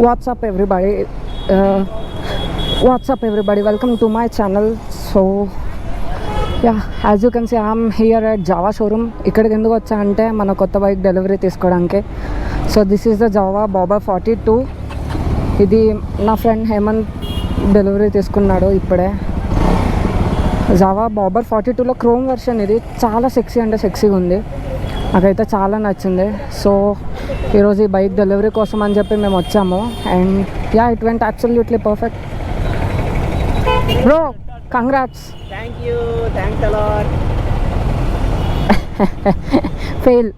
What's up everybody, welcome to my channel. So yeah, as you can see I'm here at Java showroom. ఇక్కడికి ఎందుకు వచ్చా అంటే మన కొత్త బైక్ డెలివరీ తీసుకోవడానికి. So this is the Java Bobber 42. ఇది నా ఫ్రెండ్ హేమంత్ డెలివరీ తీసుకున్నాడు ఇప్పుడే. జావా బాబర్ 42లో క్రోమ్ వెర్షన్. ఇది చాలా సెక్సీగా ఉంది, నాకైతే చాలా నచ్చింది. సో ఈరోజు ఈ బైక్ డెలివరీ కోసం అని చెప్పి మేము వచ్చాము. And yeah, it went absolutely perfect. Bro, congrats. Thank you, thanks a lot. Fail.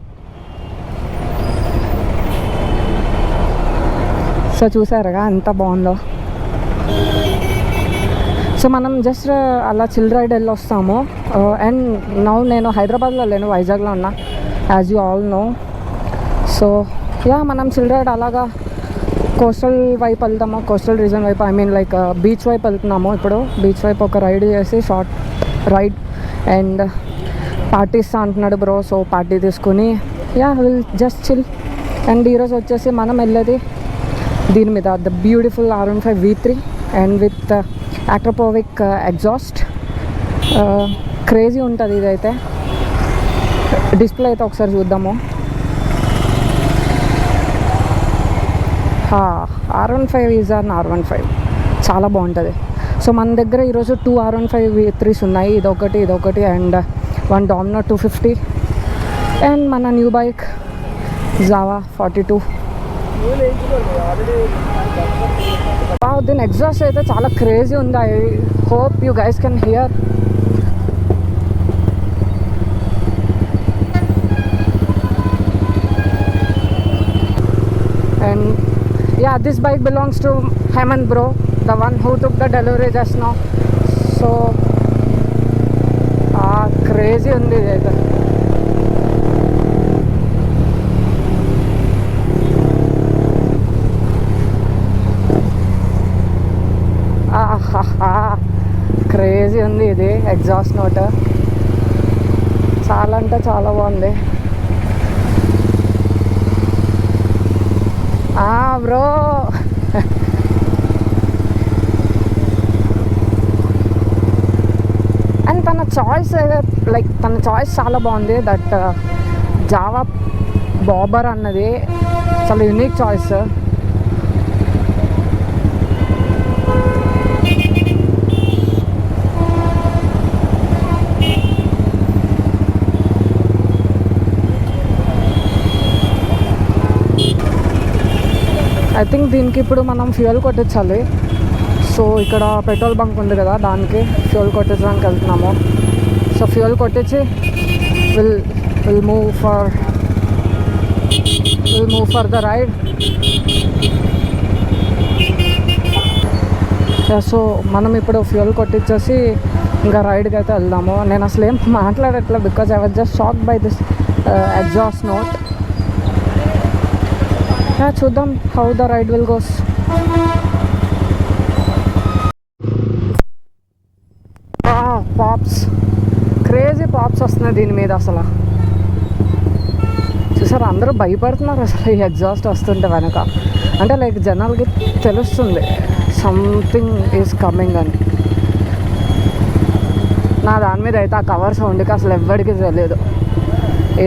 So చూసారుగా ఎంత బాగుందో. సో మనం జస్ట్ అలా చిల్ రైడ్ వెళ్ళి వస్తాము. అండ్ నౌ నేను హైదరాబాద్లో లేను, వైజాగ్లో ఉన్నా, as you all know. So yeah, మనం చిల్ రైడ్ అలాగా కోస్టల్ వైపు వెళ్తాము, కోస్టల్ రీజన్ వైపు, ఐ మీన్ లైక్ బీచ్ వైపు వెళ్తున్నాము. ఇప్పుడు బీచ్ వైపు ఒక రైడ్ చేసి, షార్ట్ రైడ్. అండ్ పార్టీ ఇస్తా అంటున్నాడు బ్రో, సో పార్టీ తీసుకుని yeah will just chill. And ఈరోజు వచ్చేసి మనం వెళ్ళేది దీని మీద, the beautiful R15 V3 and with Akrapovic exhaust. Crazy ఉంటుంది ఇదైతే. డిస్ప్లే అయితే ఒకసారి చూద్దాము. R15 ఈజ్ ఆన్ R15, చాలా బాగుంటుంది. సో మన దగ్గర ఈరోజు 2 R15 V3s ఉన్నాయి, ఇదొకటి అండ్ 1 Dominar 250 అండ్ మన న్యూ బైక్ జావా 42. దీని ఎగ్జాస్ట్ అయితే చాలా క్రేజీ ఉంది. I hope you guys can hear. And yeah, this bike belongs to Hemant bro, the one who took the delivery just now. So crazy undi idaithe. Crazy ఉంది ఇది exhaust note. చాలా అంటే చాలా బాగుంది. Bro and తన choice చాలా బాగుంది. That Java Babur అన్నది చాలా యూనిక్ చాయిస్. ఐ థింక్ దీనికి ఇప్పుడు మనం ఫ్యూయల్ కొట్టించాలి. సో ఇక్కడ పెట్రోల్ బంక్ ఉంది కదా, దానికి ఫ్యూయల్ కొట్టించడానికి వెళ్తున్నాము. సో ఫ్యూయల్ కొట్టించి will move for the ride. So మనం ఇప్పుడు ఫ్యూయల్ కొట్టించేసి ఇంకా రైడ్కి అయితే వెళ్దాము. నేను అసలు ఏం మాట్లాడట్లేదు, because I was just shocked by this exhaust note. చూద్దాం how the ride will goes. Pops, crazy pops వస్తున్నాయి దీని మీద. అసలు చూసారు, అందరూ భయపడుతున్నారు అసలు ఈ ఎగ్జాస్ట్ వస్తుంటే వెనక. అంటే లైక్ జనాలకి తెలుస్తుంది సంథింగ్ ఈజ్ కమింగ్ అని. నా దాని మీద అయితే ఆ కవర్ సౌండ్కి అసలు ఎవ్వడికి తెలియదు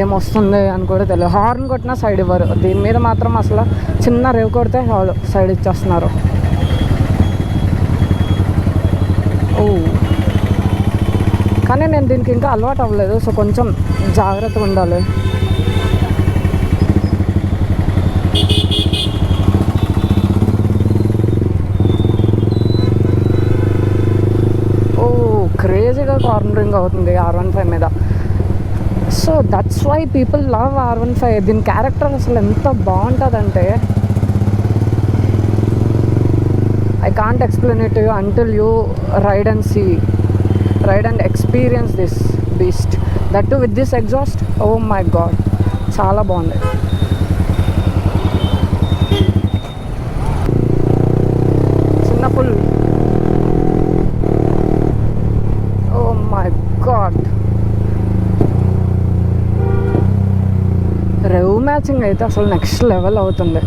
ఏమొస్తుంది అని కూడా తెలియదు. హార్న్ కొట్టినా సైడ్ ఇవ్వరు. దీని మీద మాత్రం అసలు చిన్న రేవ్ కొడితే వాళ్ళు సైడ్ ఇచ్చేస్తున్నారు. కానీ నేను దీనికి ఇంకా అలవాటు అవ్వలేదు, సో కొంచెం జాగ్రత్తగా ఉండాలి. క్రేజీగా కార్నరింగ్ అవుతుంది R15 మీద. So that's why people love R15. దీని క్యారెక్టర్ అసలు ఎంత బాగుంటుందంటే I can't explain it you until you ride and experience this beast. That too with this exhaust. Oh my god, చాలా బాగుంది. చిన్న pull. Oh my god, rev matching అయితే అసలు next level అవుతుంది.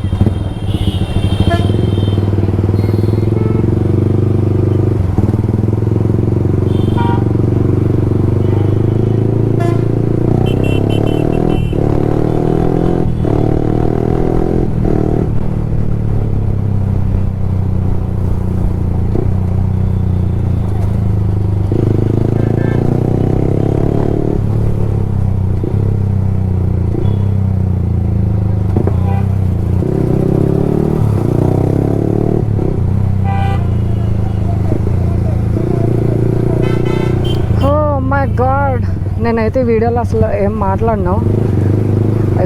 గాడ్, నేనైతే ఈ వీడియోలో అసలు ఏం మాట్లాడినా.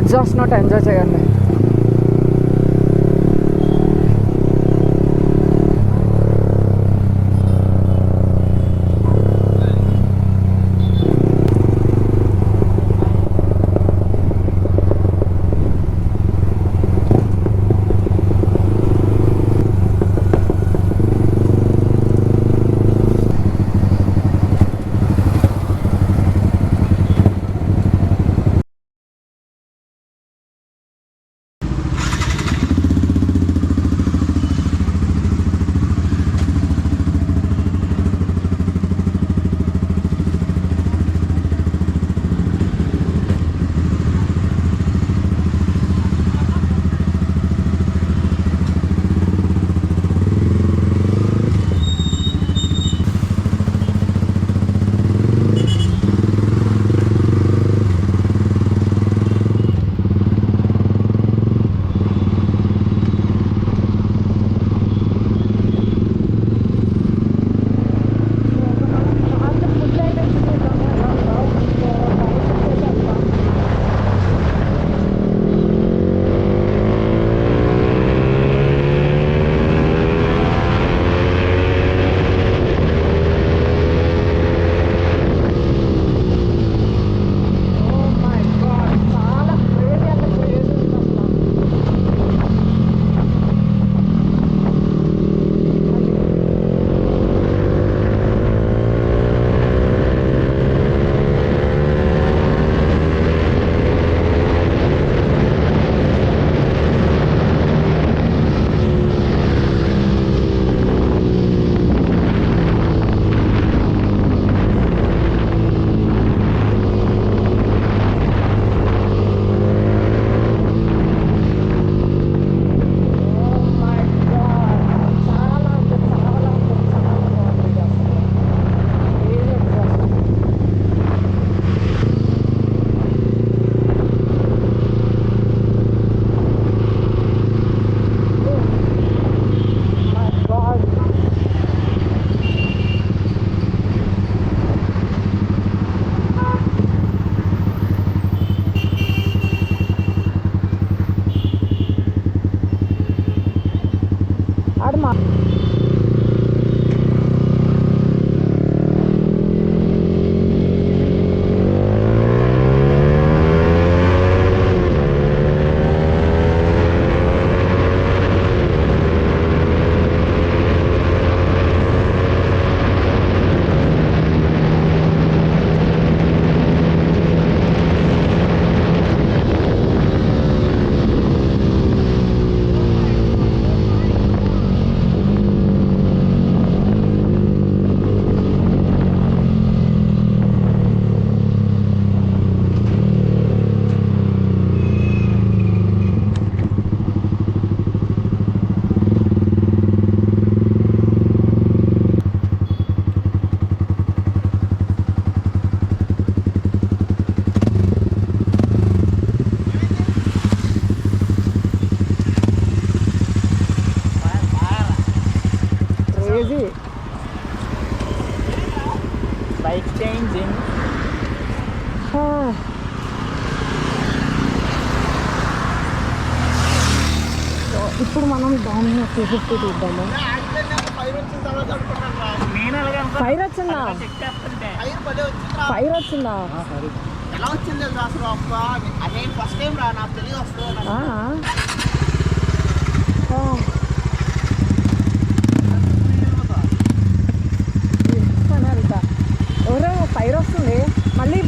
ఎగ్జాస్ట్ నోట్ ఎంజాయ్ చేయండి. Bike changing. ఇప్పుడు మనం దాన్ని 250 చూద్దాము. ఫైర్ వచ్చిందా? ఫైర్ వచ్చిందా? ఎలా వచ్చింది అసలు అదే ఫస్ట్ టైం రా, నాకు తెలియదు వస్తుంది. వెళ్తా ఎవరో ఫైర్ వస్తుంది మళ్ళీ.